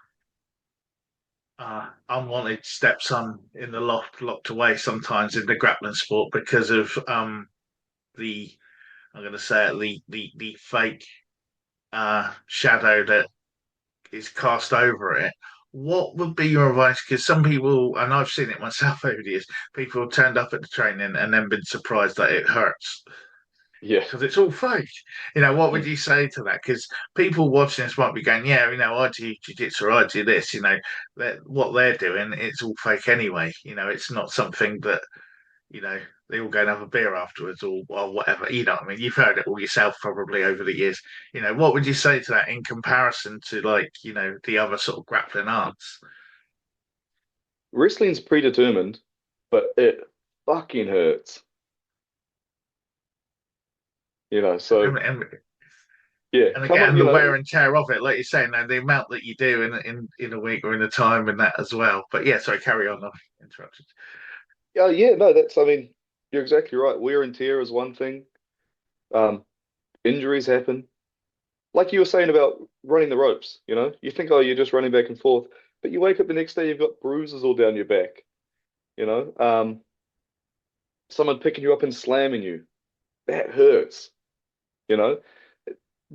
of unwanted stepson in the locked away sometimes in the grappling sport because of the I'm going to say it the fake shadow that is cast over it. What would be your advice? Because some people, and I've seen it myself over the years, people have turned up at the training and then been surprised that it hurts
Yeah.
because it's all fake. What would you say to that? Because people watching this might be going, yeah, I do jiu-jitsu or I do this, that what they're doing, it's all fake anyway. It's not something that, you know, they all go and have a beer afterwards or whatever. You know what I mean? You've heard it all yourself probably over the years. What would you say to that in comparison to like, the other sort of grappling arts?
Wrestling's predetermined, but it fucking hurts. So
And,
yeah,
and
come up,
again, the wear and tear of it, like you're saying, and the amount that you do in a week or in a time and that as well. But yeah, sorry, carry on. I've interrupted.
yeah, no, I mean, you're exactly right. Wear and tear is one thing. Um, Injuries happen. Like you were saying about running the ropes, you think, oh, you're just running back and forth, but you wake up the next day, you've got bruises all down your back, you know, um, someone picking you up and slamming you, that hurts, you know.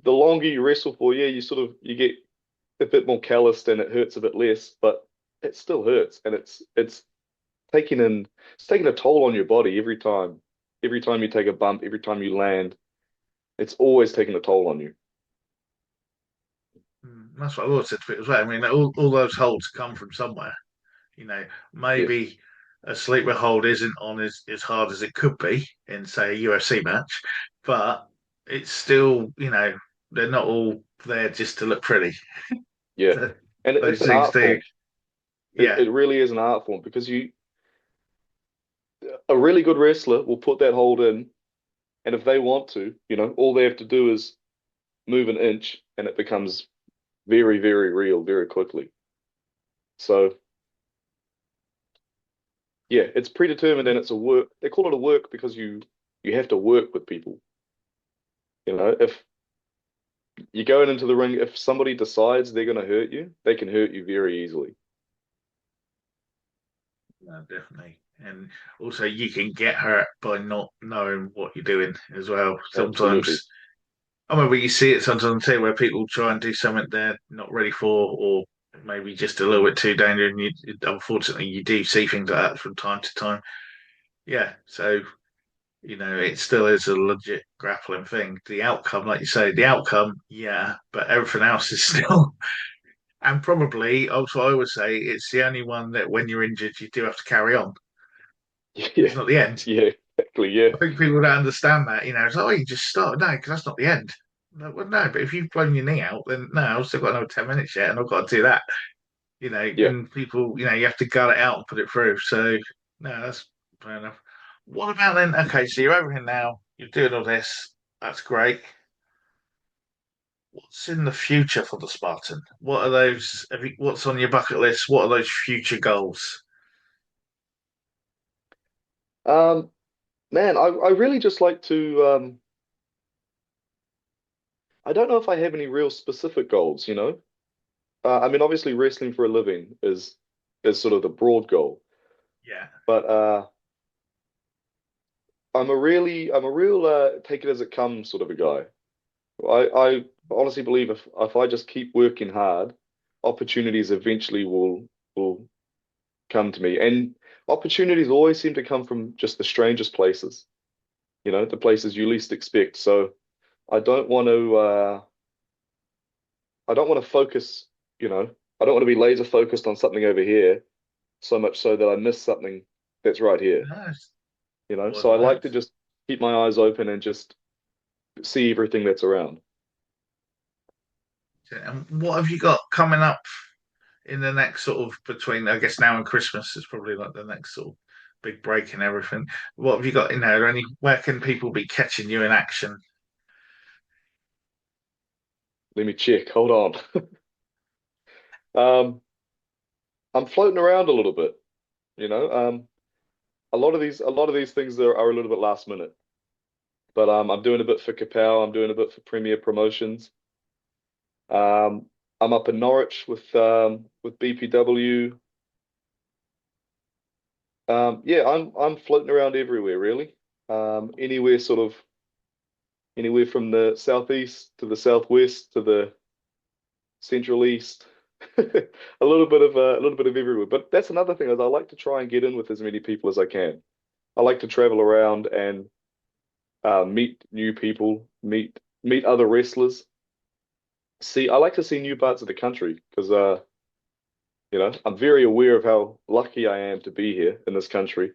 The longer you wrestle for, yeah, you get a bit more calloused and it hurts a bit less, but it still hurts, and taking in it's taking a toll on your body every time. Every time you take a bump, every time you land, it's always taking a toll on you.
That's what I always said to it as well. I mean, all those holds come from somewhere.
Yes.
Maybe a sleeper hold isn't on as hard as it could be in, say, a UFC match, but it's still, they're not all there just to look pretty.
Yeah. And it's
Those
an
things
art
do.
form. It
Yeah.
it really is an art form because a really good wrestler will put that hold in, and if they want to, all they have to do is move an inch and it becomes very, very real very quickly. So yeah, it's predetermined and it's a work. They call it a work because you have to work with people. If you're going into the ring, if somebody decides they're going to hurt you, they can hurt you very easily.
Definitely. And also, you can get hurt by not knowing what you're doing as well.
Absolutely.
Sometimes, I mean, you see it sometimes on TV where people try and do something they're not ready for, or maybe just a little bit too dangerous. And unfortunately, you do see things like that from time to time. Yeah. So, it still is a legit grappling thing. The outcome, like you say, the outcome, yeah, but everything else is still. And probably, also, I always say it's the only one that when you're injured, you do have to carry on.
Yeah.
It's not the end.
Yeah, exactly. Yeah.
I think people don't understand that. It's like, oh, you just start. No, because that's not the end. Like, well, no, but if you've blown your knee out, then no, I've still got another 10 minutes yet and I've got to do that.
Yeah.
And people, you have to gut it out and put it through. So, no, that's fair enough. What about then? Okay, so you're over here now. you're doing all this. That's great. What's in the future for the Spartan? What are those? What's on your bucket list? What are those future goals?
Um, Man, I really just like to I don't know if I have any real specific goals, you know? I mean, obviously wrestling for a living is sort of the broad goal,
Yeah.
but I'm a real take it as it comes sort of a guy. I honestly believe if I just keep working hard, opportunities eventually will come to me. And opportunities always seem to come from just the strangest places, you know, the places you least expect. So I don't want to I don't want to focus, you know, I don't want to be laser focused on something over here so much so that I miss something that's right here,
Nice.
you know.
Always
So I like to
works.
just keep my eyes open and just see everything that's around.
And what have you got coming up in the next sort of between, I guess now and Christmas is probably like the next sort of big break and everything. What have you got in there? Where can people be catching you in action?
Let me check. Hold on. Um, I'm floating around a little bit, you know. A lot of these things are a little bit last minute, but I'm doing a bit for Kapow. I'm doing a bit for Premier Promotions. Um, I'm up in Norwich with BPW. Yeah, I'm floating around everywhere really. Anywhere sort of anywhere from the southeast to the southwest to the central east. A little bit of everywhere. But that's another thing is I like to try and get in with as many people as I can. I like to travel around and meet new people, meet other wrestlers. I like to see new parts of the country because you know, I'm very aware of how lucky I am to be here in this country.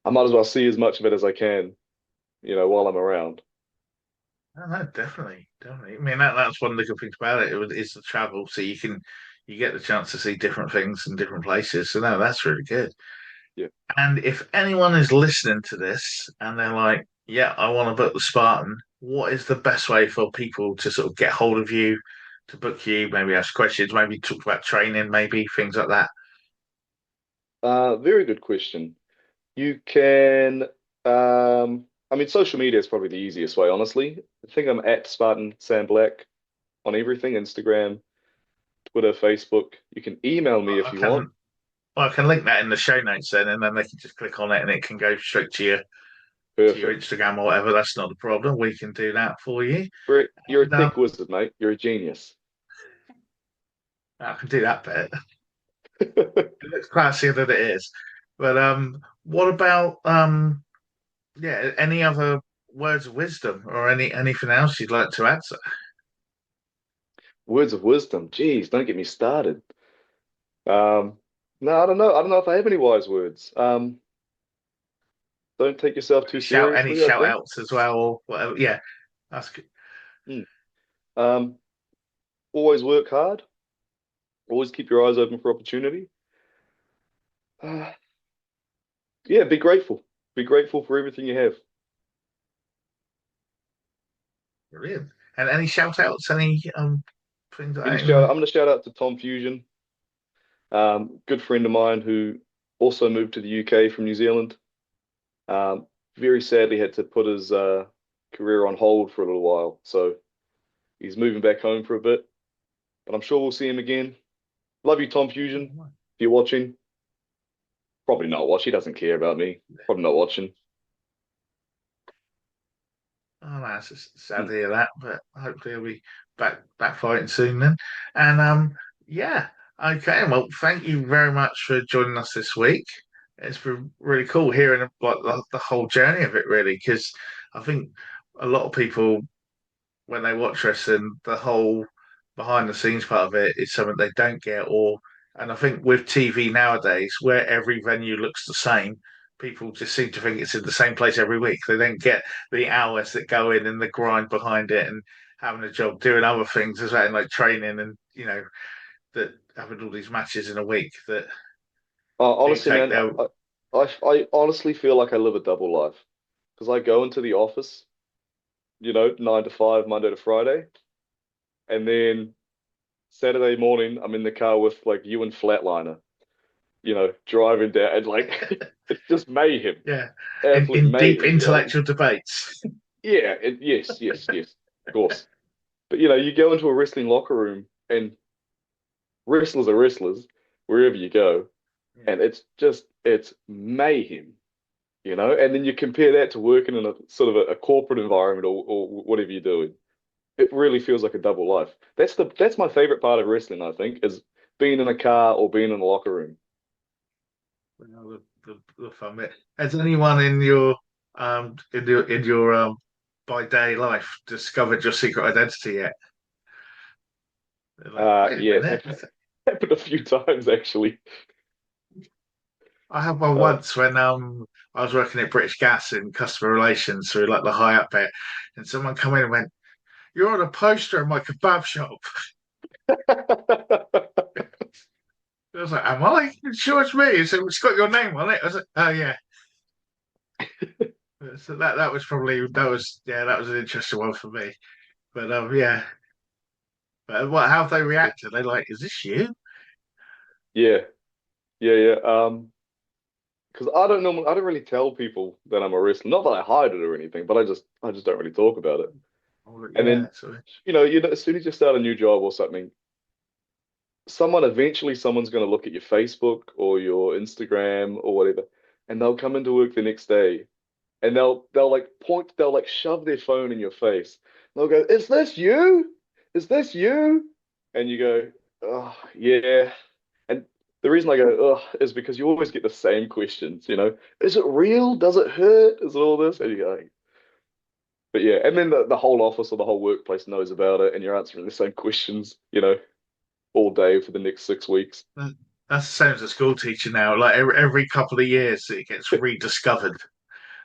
I might as well see as much of it as I can, you know, while I'm around.
No, no, definitely, definitely. I mean, that's one of the good things about it, is the travel, so you get the chance to see different things in different places. So no, that's really good.
Yeah.
And if anyone is listening to this and they're like, "Yeah, I want to book the Spartan," what is the best way for people to sort of get hold of you, to book you, maybe ask questions, maybe talk about training, maybe things like that?
Very good question. You can, I mean, social media is probably the easiest way, honestly. I think I'm at Spartan Sam Black on everything, Instagram, Twitter, Facebook. You can email me if
I
you want.
can I can link that in the show notes then, and then they can just click on it and it can go straight to your
Perfect.
Instagram or whatever. That's not a problem. We can do that for you.
You're a
And
tech wizard, mate. You're a genius.
I can do that bit. It looks classier than it is. But what about yeah, any other words of wisdom or anything else you'd like to add?
Words of wisdom. Jeez, don't get me started. Um, no, I don't know. I don't know if I have any wise words. Don't take yourself too
Any
seriously, I
shout
think.
outs as well or whatever? Yeah, that's good.
Hmm. Um, Always work hard. Always keep your eyes open for opportunity. Uh, yeah, be grateful. Be grateful for everything you have.
Brilliant. And any shout outs, any things like that
I'm going to shout out to Tom Fusion, good friend of mine who also moved to the UK from New Zealand. Um, Very sadly had to put his career on hold for a little while. So he's moving back home for a bit, but I'm sure we'll see him again. Love you, Tom Fusion. If you're watching, probably not watch. He doesn't care about me. Probably not watching.
Oh, that's sad
Hmm.
to hear that, but hopefully he'll be back fighting soon then. And yeah, okay. Well, thank you very much for joining us this week. It's been really cool hearing like the whole journey of it, really, because I think a lot of people when they watch wrestling, the whole behind the scenes part of it is something they don't get. And I think with TV nowadays, where every venue looks the same, people just seem to think it's in the same place every week. They don't get the hours that go in and the grind behind it and having a job, doing other things as well, and like training and, that having all these matches in a week that do
Honestly,
take
man,
their.
I honestly feel like I live a double life. because I go into the office, 9 to 5, Monday to Friday, and then Saturday morning I'm in the car with like you and Flatliner, driving down and like it's just mayhem,
Yeah,
absolute
in deep
mayhem.
intellectual debates.
Yeah, yes, yes, yes, of course. But you go into a wrestling locker room and wrestlers are wrestlers wherever you go,
Yeah.
and it's mayhem, And then you compare that to working in a sort of a corporate environment or whatever you're doing. It really feels like a double life. That's my favorite part of wrestling, I think, is being in a car or being in a locker room.
Well, the fun bit. Has anyone in your by day life discovered your secret identity yet? They're like, wait a
Yeah, it's
minute.
happened a few times actually.
I had one
Uh,
once when I was working at British Gas in customer relations through like the high up bit, and someone come in and went, "You're on a poster in my kebab shop." I was like, "Am I? Sure, it's me." So it's got your name on it. I was like, "Oh yeah." So that was probably that was an interesting one for me. But yeah. But how have they reacted? They like, "Is this you?"
yeah, yeah, yeah. Because I don't really tell people that I'm a wrestler. Not that I hide it or anything, but I just don't really talk about it.
Oh,
And
yeah.
then,
So
as soon as you start a new job or something, someone's going to look at your Facebook or your Instagram or whatever, and they'll come into work the next day and they'll like they'll like shove their phone in your face. They'll go, "Is this you? Is this you?" And you go, "Oh, yeah." And the reason I go, "Oh," is because you always get the same questions. Is it real? Does it hurt? Is it all this? And you go, but yeah, and then the whole office or the whole workplace knows about it, and you're answering the same questions, all day for the next 6 weeks.
that, that's the same as a school teacher now. Like every couple of years, it gets rediscovered.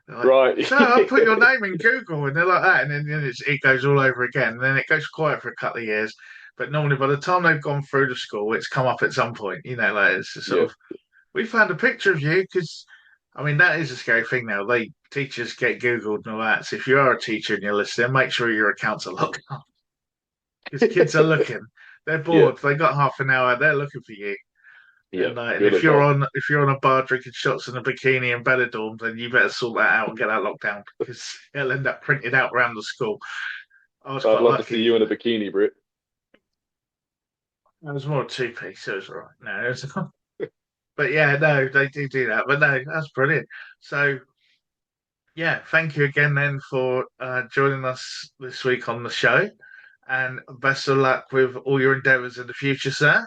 They're like,
Right.
"So I put your name in Google," and they're like that, and then it goes all over again. And then it goes quiet for a couple of years. But normally, by the time they've gone through the school, it's come up at some point. Like it's just sort
Yeah.
of, we found a picture of you because, I mean, that is a scary thing now. Teachers get Googled and all that. So if you are a teacher and you're listening, make sure your accounts are locked up because kids are looking. They're
Yeah.
bored. They got half an hour. They're looking for you.
Yeah.
And
Good
if you're
advice.
on a bar drinking shots in a bikini and Benidorm, then you better sort that out and get that locked down because it'll end up printed out around the school. I was
I'd
quite
love to see
lucky.
you in a bikini, Brett.
It was more a two-piece, so it was all right. No, but yeah, no, they do that. But no, that's brilliant. So yeah, thank you again then for joining us this week on the show, and best of luck with all your endeavours in the future, sir.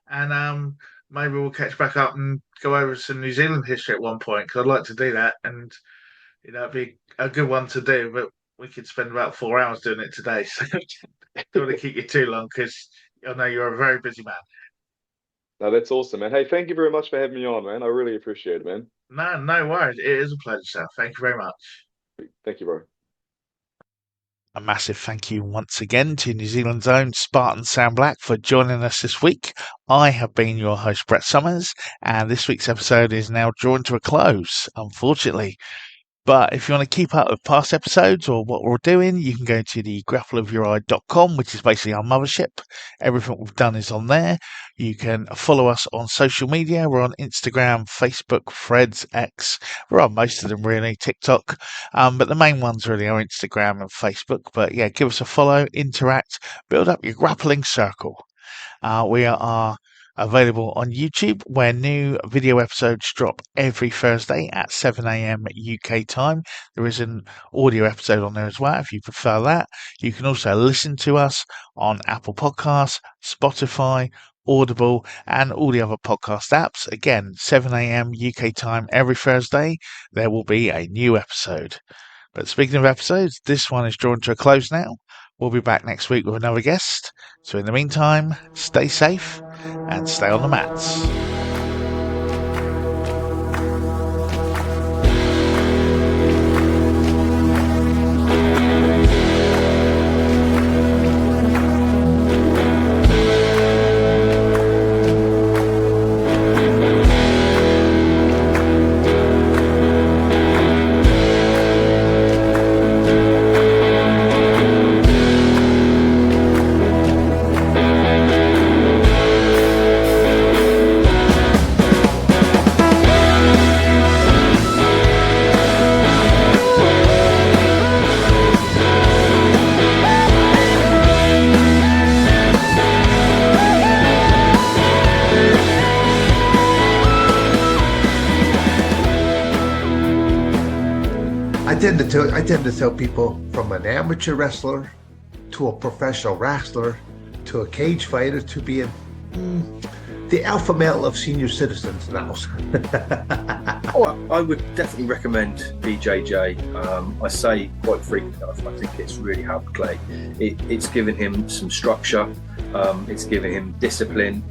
And maybe we'll catch back up and go over some New Zealand history at one point because I'd like to do that, and it'd be a good one to do. But we could spend about 4 hours doing it today, so don't want to keep you too long because I know you're a very busy man.
No, that's awesome, man. Hey, thank you very much for having me on, man. I really appreciate it, man.
No, no worries. It is a pleasure, sir. Thank you very much.
Thank you, bro.
A massive thank you once again to New Zealand's own Spartan Sam Black for joining us this week. I have been your host, Brett Summers, and this week's episode is now drawn to a close, unfortunately. But if you want to keep up with past episodes or what we're doing, you can go to the grappleofyoureye.com, which is basically our mothership. Everything we've done is on there. You can follow us on social media. We're on Instagram, Facebook, Threads, X. We're on most of them really, TikTok. But the main ones really are Instagram and Facebook. But yeah, give us a follow, interact, build up your grappling circle. We are available on YouTube where new video episodes drop every Thursday at 7 a.m. UK time. There is an audio episode on there as well if you prefer that. You can also listen to us on Apple Podcasts, Spotify, Audible, and all the other podcast apps. Again, 7 a.m. UK time every Thursday, there will be a new episode. But speaking of episodes, this one is drawn to a close now. We'll be back next week with another guest. So in the meantime, stay safe and stay on the mats.
I tend to tell people, from an amateur wrestler to a professional wrestler to a cage fighter to being the alpha male of senior citizens now.
I would definitely recommend BJJ. I say quite frequently, I think it's really helped Clay. It's given him some structure, it's given him discipline,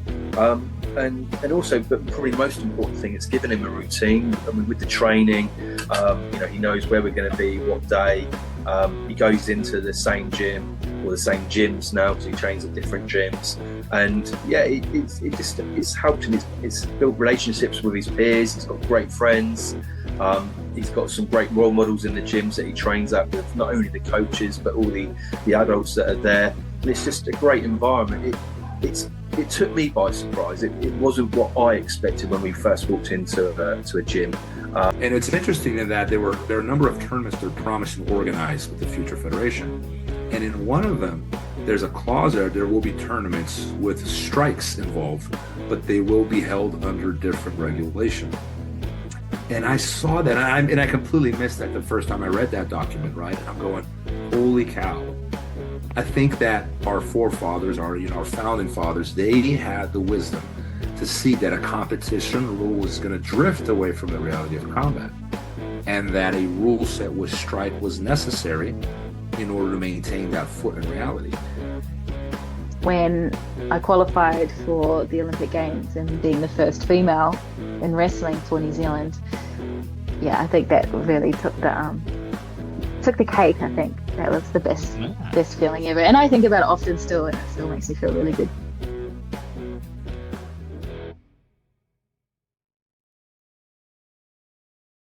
and also, but probably the most important thing, it's given him a routine. I mean, with the training, he knows where we're going to be, what day. He goes into the same gym or the same gyms now, because he trains at different gyms, and it's helped him. It's built relationships with his peers. He's got great friends. He's got some great role models in the gyms that he trains at, with not only the coaches but all the adults that are there. And it's just a great environment. It took me by surprise. It wasn't what I expected when we first walked into a gym.
And it's interesting in that there are a number of tournaments that are promised and organized with the Future Federation. And in one of them, there's a clause there will be tournaments with strikes involved, but they will be held under different regulation. And I saw that, and I completely missed that the first time I read that document, right? And I'm going, holy cow. I think that our forefathers, our founding fathers, they had the wisdom to see that a competition rule was going to drift away from the reality of combat, and that a rule set with strike was necessary in order to maintain that foot in reality.
When I qualified for the Olympic Games and being the first female in wrestling for New Zealand, I think that really took the cake. I think that was the best feeling ever, and I think about it often still, and it still makes me feel really good.